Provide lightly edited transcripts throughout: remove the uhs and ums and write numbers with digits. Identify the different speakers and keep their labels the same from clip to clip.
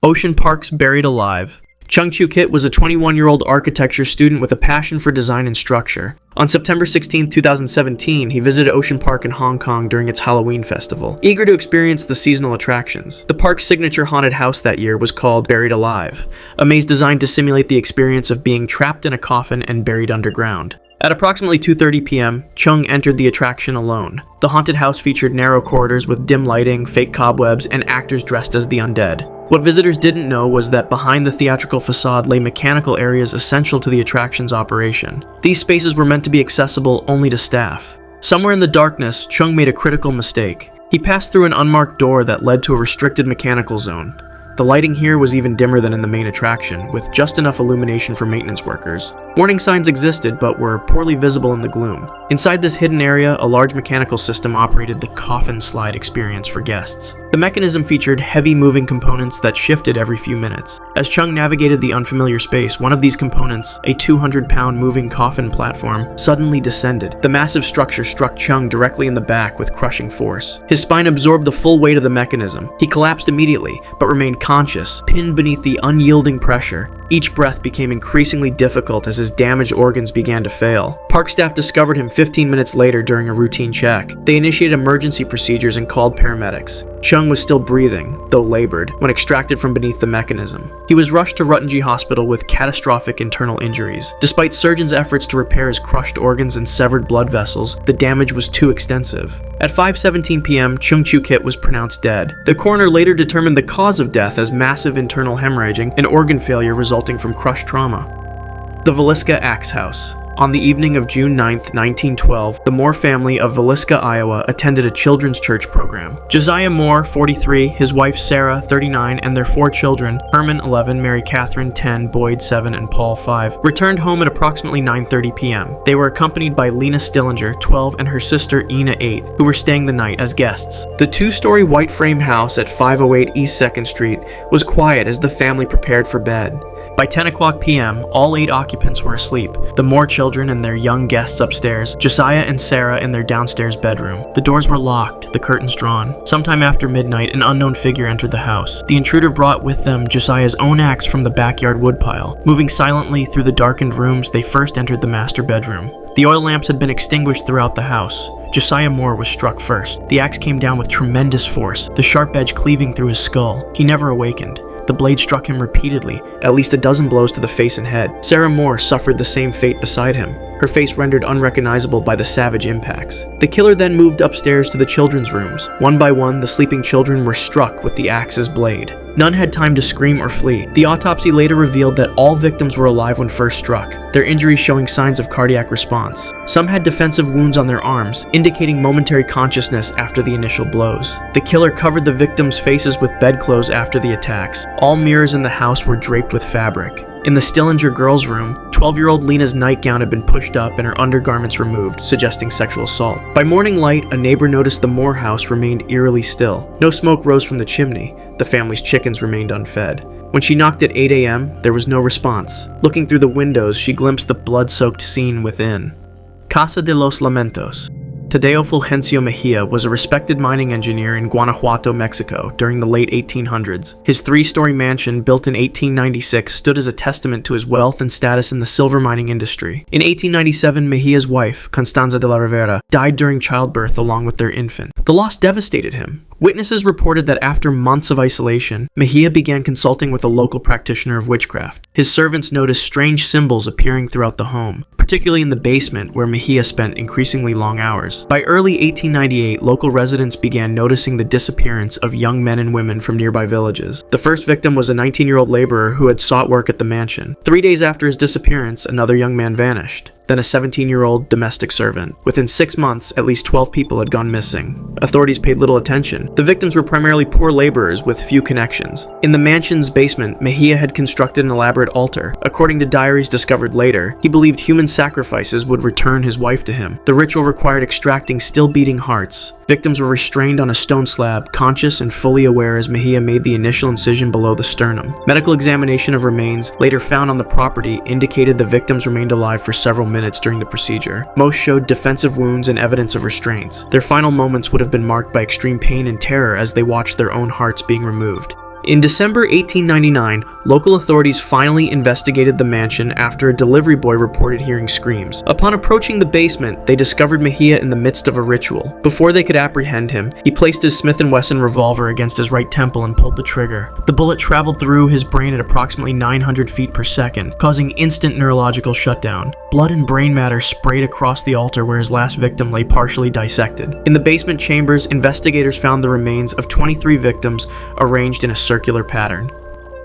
Speaker 1: Ocean Park's Buried Alive. Chung Choo-kit was a 21-year-old architecture student with a passion for design and structure. On September 16, 2017, he visited Ocean Park in Hong Kong during its Halloween festival, eager to experience the seasonal attractions. The park's signature haunted house that year was called Buried Alive, a maze designed to simulate the experience of being trapped in a coffin and buried underground. At approximately 2:30 p.m., Chung entered the attraction alone. The haunted house featured narrow corridors with dim lighting, fake cobwebs, and actors dressed as the undead. What visitors didn't know was that behind the theatrical facade lay mechanical areas essential to the attraction's operation. These spaces were meant to be accessible only to staff. Somewhere in the darkness, Chung made a critical mistake. He passed through an unmarked door that led to a restricted mechanical zone. The lighting here was even dimmer than in the main attraction, with just enough illumination for maintenance workers. Warning signs existed, but were poorly visible in the gloom. Inside this hidden area, a large mechanical system operated the coffin slide experience for guests. The mechanism featured heavy moving components that shifted every few minutes. As Chung navigated the unfamiliar space, one of these components, a 200-pound moving coffin platform, suddenly descended. The massive structure struck Chung directly in the back with crushing force. His spine absorbed the full weight of the mechanism. He collapsed immediately, but remained conscious, pinned beneath the unyielding pressure. Each breath became increasingly difficult as his damaged organs began to fail. Park staff discovered him 15 minutes later during a routine check. They initiated emergency procedures and called paramedics. Chung was still breathing, though labored, when extracted from beneath the mechanism. He was rushed to Ruttenji Hospital with catastrophic internal injuries. Despite surgeons' efforts to repair his crushed organs and severed blood vessels, the damage was too extensive. At 5:17 p.m., Chung Choo-kit was pronounced dead. The coroner later determined the cause of death as massive internal hemorrhaging and organ failure resulting from crushed trauma. The Villisca Axe House. On the evening of June 9, 1912, the Moore family of Villisca, Iowa, attended a children's church program. Josiah Moore, 43, his wife Sarah, 39, and their 4 children, Herman, 11, Mary Catherine, 10, Boyd, 7, and Paul, 5, returned home at approximately 9:30 p.m. They were accompanied by Lena Stillinger, 12, and her sister Ina, 8, who were staying the night as guests. The 2-story white frame house at 508 East 2nd Street was quiet as the family prepared for bed. By 10 o'clock p.m., all 8 occupants were asleep. The Moore children and their young guests upstairs, Josiah and Sarah in their downstairs bedroom. The doors were locked, the curtains drawn. Sometime after midnight, an unknown figure entered the house. The intruder brought with them Josiah's own axe from the backyard woodpile. Moving silently through the darkened rooms, they first entered the master bedroom. The oil lamps had been extinguished throughout the house. Josiah Moore was struck first. The axe came down with tremendous force, the sharp edge cleaving through his skull. He never awakened. The blade struck him repeatedly, at least a dozen blows to the face and head. Sarah Moore suffered the same fate beside him, her face rendered unrecognizable by the savage impacts. The killer then moved upstairs to the children's rooms. One by one, the sleeping children were struck with the axe's blade. None had time to scream or flee. The autopsy later revealed that all victims were alive when first struck, their injuries showing signs of cardiac response. Some had defensive wounds on their arms, indicating momentary consciousness after the initial blows. The killer covered the victims' faces with bedclothes after the attacks. All mirrors in the house were draped with fabric. In the Stillinger girls' room, 12-year-old Lena's nightgown had been pushed up and her undergarments removed, suggesting sexual assault. By morning light, a neighbor noticed the Moore house remained eerily still. No smoke rose from the chimney. The family's chickens remained unfed. When she knocked at 8 a.m., there was no response. Looking through the windows, she glimpsed the blood-soaked scene within. Casa de los Lamentos. Tadeo Fulgencio Mejia was a respected mining engineer in Guanajuato, Mexico during the late 1800s. His 3-story mansion, built in 1896, stood as a testament to his wealth and status in the silver mining industry. In 1897, Mejia's wife, Constanza de la Rivera, died during childbirth along with their infant. The loss devastated him. Witnesses reported that after months of isolation, Mejia began consulting with a local practitioner of witchcraft. His servants noticed strange symbols appearing throughout the home, particularly in the basement where Mejia spent increasingly long hours. By early 1898, local residents began noticing the disappearance of young men and women from nearby villages. The first victim was a 19-year-old laborer who had sought work at the mansion. 3 days after his disappearance, another young man vanished. Then a 17-year-old domestic servant. Within 6 months, at least 12 people had gone missing. Authorities paid little attention. The victims were primarily poor laborers with few connections. In the mansion's basement, Mejia had constructed an elaborate altar. According to diaries discovered later, he believed human sacrifices would return his wife to him. The ritual required extracting still-beating hearts. Victims were restrained on a stone slab, conscious and fully aware as Mejia made the initial incision below the sternum. Medical examination of remains, later found on the property, indicated the victims remained alive for several minutes during the procedure. Most showed defensive wounds and evidence of restraints. Their final moments would have been marked by extreme pain and terror as they watched their own hearts being removed. In December 1899, local authorities finally investigated the mansion after a delivery boy reported hearing screams. Upon approaching the basement, they discovered Mejia in the midst of a ritual. Before they could apprehend him, he placed his Smith & Wesson revolver against his right temple and pulled the trigger. The bullet traveled through his brain at approximately 900 feet per second, causing instant neurological shutdown. Blood and brain matter sprayed across the altar where his last victim lay partially dissected. In the basement chambers, investigators found the remains of 23 victims arranged in a circular pattern.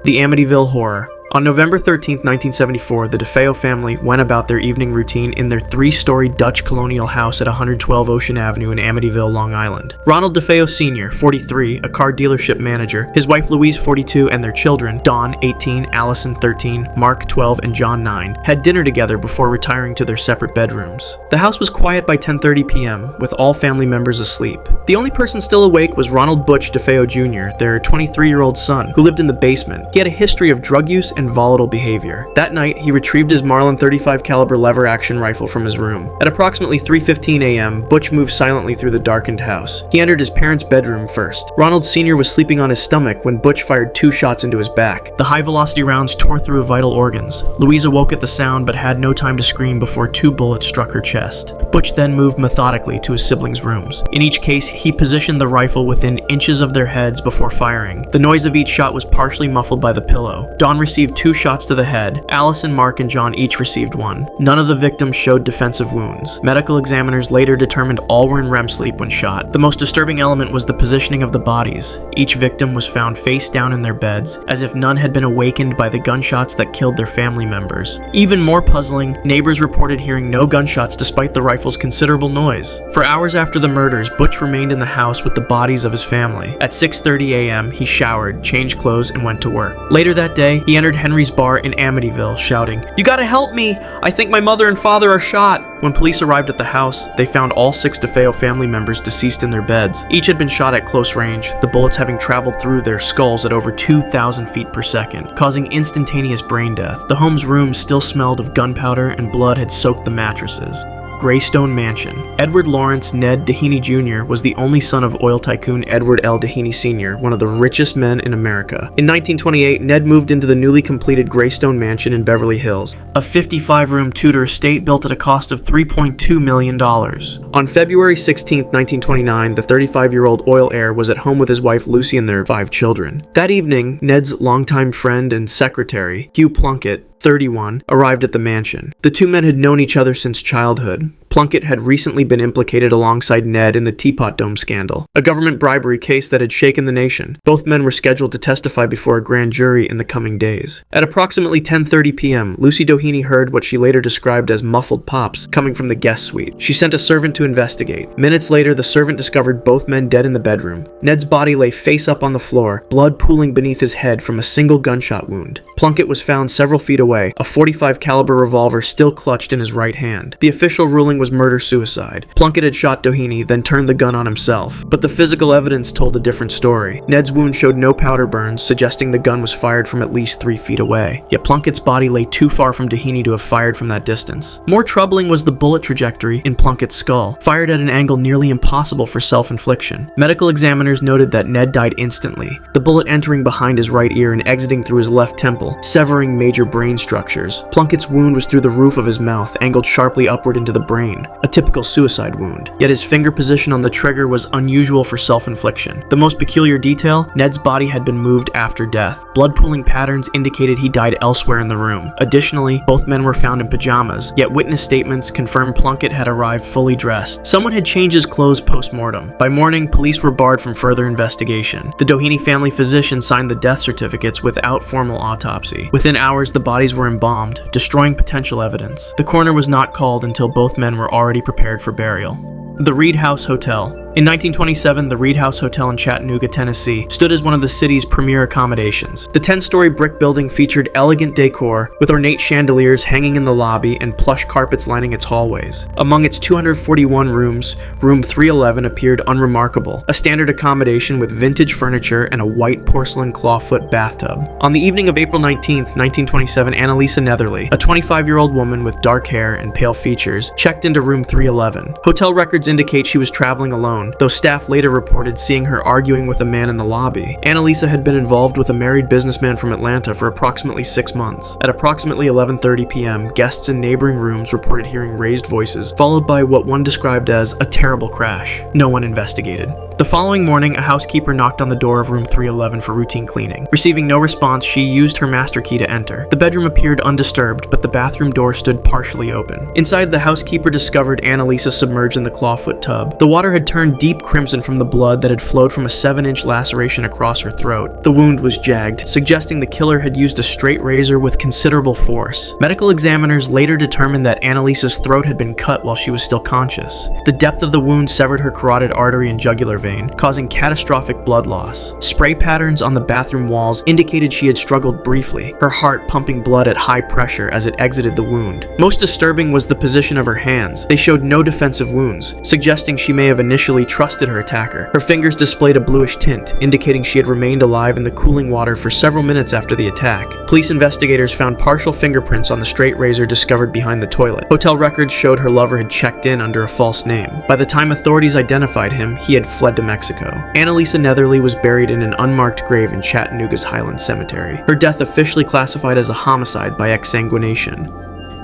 Speaker 1: The Amityville Horror. On November 13, 1974, the DeFeo family went about their evening routine in their 3-story Dutch colonial house at 112 Ocean Avenue in Amityville, Long Island. Ronald DeFeo Sr., 43, a car dealership manager, his wife Louise, 42, and their children, Dawn, 18, Allison, 13, Mark, 12, and John, 9, had dinner together before retiring to their separate bedrooms. The house was quiet by 10:30 p.m., with all family members asleep. The only person still awake was Ronald Butch DeFeo Jr., their 23-year-old son, who lived in the basement. He had a history of drug use and volatile behavior. That night, he retrieved his Marlin .35 caliber lever-action rifle from his room. At approximately 3:15 a.m., Butch moved silently through the darkened house. He entered his parents' bedroom first. Ronald Sr. was sleeping on his stomach when Butch fired 2 shots into his back. The high-velocity rounds tore through vital organs. Louise awoke at the sound but had no time to scream before 2 bullets struck her chest. Butch then moved methodically to his siblings' rooms. In each case, he positioned the rifle within inches of their heads before firing. The noise of each shot was partially muffled by the pillow. Dawn received 2 shots to the head. Allison, Mark, and John each received 1. None of the victims showed defensive wounds. Medical examiners later determined all were in REM sleep when shot. The most disturbing element was the positioning of the bodies. Each victim was found face down in their beds, as if none had been awakened by the gunshots that killed their family members. Even more puzzling, neighbors reported hearing no gunshots despite the rifle's considerable noise. For hours after the murders, Butch remained in the house with the bodies of his family. At 6:30 a.m., he showered, changed clothes, and went to work. Later that day, he entered Henry's bar in Amityville, shouting, "You gotta help me! I think my mother and father are shot!" When police arrived at the house, they found all 6 DeFeo family members deceased in their beds. Each had been shot at close range, the bullets having traveled through their skulls at over 2,000 feet per second, causing instantaneous brain death. The home's rooms still smelled of gunpowder and blood had soaked the mattresses. Greystone Mansion. Edward Lawrence Ned Doheny Jr. was the only son of oil tycoon Edward L. Doheny Sr., one of the richest men in America. In 1928, Ned moved into the newly completed Greystone Mansion in Beverly Hills, a 55-room Tudor estate built at a cost of $3.2 million. On February 16, 1929, the 35-year-old oil heir was at home with his wife Lucy and their 5 children. That evening, Ned's longtime friend and secretary, Hugh Plunkett, 31, arrived at the mansion. The 2 men had known each other since childhood. Plunkett had recently been implicated alongside Ned in the Teapot Dome scandal, a government bribery case that had shaken the nation. Both men were scheduled to testify before a grand jury in the coming days. At approximately 10:30 p.m., Lucy Doheny heard what she later described as muffled pops coming from the guest suite. She sent a servant to investigate. Minutes later, the servant discovered both men dead in the bedroom. Ned's body lay face up on the floor, blood pooling beneath his head from a single gunshot wound. Plunkett was found several feet away, a .45 caliber revolver still clutched in his right hand. The official ruling was murder-suicide. Plunkett had shot Doheny, then turned the gun on himself. But the physical evidence told a different story. Ned's wound showed no powder burns, suggesting the gun was fired from at least 3 feet away. Yet Plunkett's body lay too far from Doheny to have fired from that distance. More troubling was the bullet trajectory in Plunkett's skull, fired at an angle nearly impossible for self-infliction. Medical examiners noted that Ned died instantly, the bullet entering behind his right ear and exiting through his left temple, severing major brain structures. Plunkett's wound was through the roof of his mouth, angled sharply upward into the brain. A typical suicide wound. Yet his finger position on the trigger was unusual for self-infliction. The most peculiar detail, Ned's body had been moved after death. Blood pooling patterns indicated he died elsewhere in the room. Additionally, both men were found in pajamas, yet witness statements confirmed Plunkett had arrived fully dressed. Someone had changed his clothes post-mortem. By morning, police were barred from further investigation. The Doheny family physician signed the death certificates without formal autopsy. Within hours, the bodies were embalmed, destroying potential evidence. The coroner was not called until both men were already prepared for burial. The Reed House Hotel. In 1927, the Reed House Hotel in Chattanooga, Tennessee, stood as one of the city's premier accommodations. The 10-story brick building featured elegant decor, with ornate chandeliers hanging in the lobby and plush carpets lining its hallways. Among its 241 rooms, room 311 appeared unremarkable, a standard accommodation with vintage furniture and a white porcelain clawfoot bathtub. On the evening of April 19, 1927, Annalisa Netherly, a 25-year-old woman with dark hair and pale features, checked into room 311. Hotel records indicate she was traveling alone, known, though staff later reported seeing her arguing with a man in the lobby. Annalisa had been involved with a married businessman from Atlanta for approximately 6 months. At approximately 11:30 p.m., guests in neighboring rooms reported hearing raised voices, followed by what one described as a terrible crash. No one investigated. The following morning, a housekeeper knocked on the door of room 311 for routine cleaning. Receiving no response, she used her master key to enter. The bedroom appeared undisturbed, but the bathroom door stood partially open. Inside, the housekeeper discovered Annalisa submerged in the clawfoot tub. The water had turned deep crimson from the blood that had flowed from a 7-inch laceration across her throat. The wound was jagged, suggesting the killer had used a straight razor with considerable force. Medical examiners later determined that Annalisa's throat had been cut while she was still conscious. The depth of the wound severed her carotid artery and jugular vein, causing catastrophic blood loss. Spray patterns on the bathroom walls indicated she had struggled briefly, her heart pumping blood at high pressure as it exited the wound. Most disturbing was the position of her hands. They showed no defensive wounds, suggesting she may have initially trusted her attacker. Her fingers displayed a bluish tint, indicating she had remained alive in the cooling water for several minutes after the attack. Police investigators found partial fingerprints on the straight razor discovered behind the toilet. Hotel records showed her lover had checked in under a false name. By the time authorities identified him, he had fled to Mexico. Annalisa Netherly was buried in an unmarked grave in Chattanooga's Highland Cemetery. Her death officially classified as a homicide by exsanguination.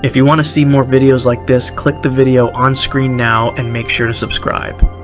Speaker 1: If you want to see more videos like this, click the video on screen now and make sure to subscribe.